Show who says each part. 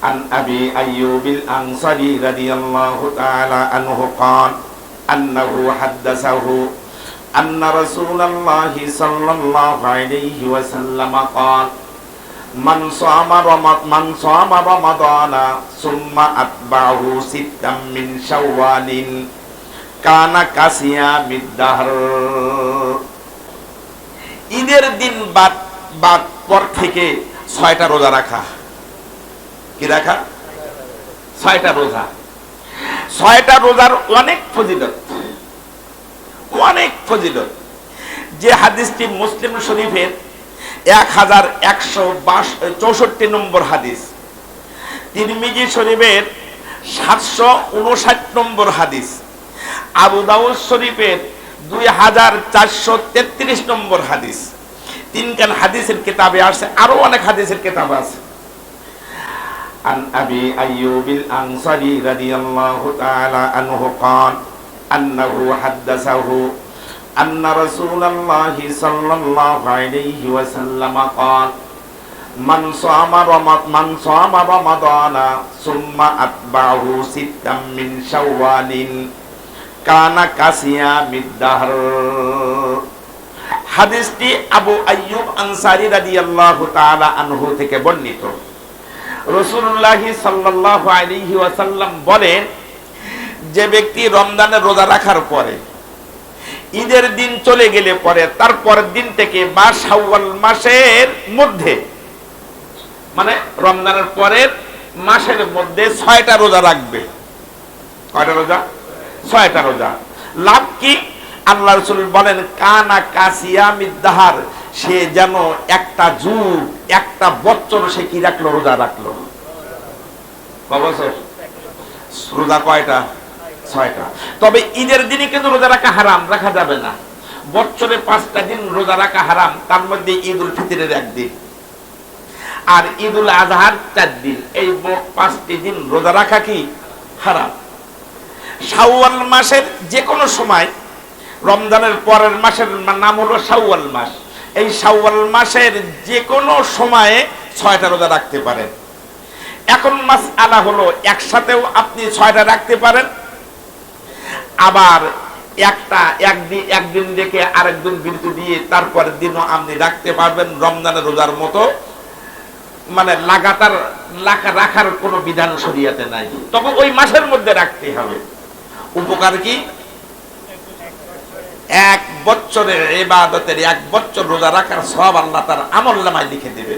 Speaker 1: عن أبي أيوب الأنصاري رضي الله تعالى عنه قال أنه حدثه أن رسول الله صلى الله عليه وسلم قال من صام رمضان ثم أتبعه ستا من شوال كان كصيام الدهر ঈদের দিন বাদ পর থেকে 6টা রোজা রাখা। কি রাখা? 6টা রোজা। 6টা রোজার অনেক ফজিলত, অনেক ফজিলত। যে হাদিসটি মুসলিম শরীফের 1164 নম্বর হাদিস, তিরমিজি শরীফের 759 নম্বর হাদিস, আবু দাউদ শরীফের 2433 নম্বর হাদিস। তিনখান হাদিসের কিতাবে আছে, আরো অনেক হাদিসের কিতাব আছে। عن أبي أيوب الأنصاري رضي الله تعالى عنه قال أنه حدثه أن رسول الله صلى الله عليه وسلم قال من صام رمضان ثم أتبعه ستا من شوال كان كصيام الدهر। হাদিসটি আবু আইয়ুব আনসারী রাদিয়াল্লাহু তাআলা আনহু থেকে বর্ণিত। রাসূলুল্লাহ সাল্লাল্লাহু আলাইহি ওয়াসাল্লাম বলেন, যে ব্যক্তি রমজানের রোজা রাখার পরে ঈদের দিন চলে গেলে পরে তারপরের দিন থেকে বা শাওয়াল মাসের মধ্যে, মানে রমজানের পরের মাসের মধ্যে 6টা রোজা রাখবে। কয়টা রোজা? 6টা রোজা। লাভ কি? আল্লাহ রাসূল বলেন, কানা কাসিয়ামিদ দাহার, সে যেন একটা যুগ, একটা বছর সে কি রাখলো? রোজা রাখলো। কয় বছর? রোজা কয়টা? 6টা। তবে ঈদের দিনে কিন্তু রোজা রাখা হারাম, রাখা যাবে না। বছরে 5টা দিন রোজা রাখা হারাম, তার মধ্যে ঈদুল ফিতরের একদিন আর ঈদুল আজহার 4 দিন, এই মোট 5টি দিন রোজা রাখা কি হারাম। শাওয়াল মাসের যে কোনো সময়, রমজানের পরের মাসের নাম হলো শাওয়াল মাস, এই শাওয়াল মাসের যে কোনো সময়ে 6টা রোজা রাখতে পারেন। এখন মাসআলা হলো, একসাথেও আপনি 6টা রাখতে পারেন, আবার একদিন রেখে আরেকদিন বিরতি দিয়ে তারপরের দিনও আপনি রাখতে পারবেন। রমজানের রোজার মতো মানে লাগাতার রাখার কোনো বিধান শরীয়তে নাই, তবে ওই মাসের মধ্যে রাখতে হবে। উপকার কি? 1 বছরের ইবাদতের 1 বছর রোজা রাখার সওয়াব আল্লাহ তার আমলনামায় লিখে দেবে।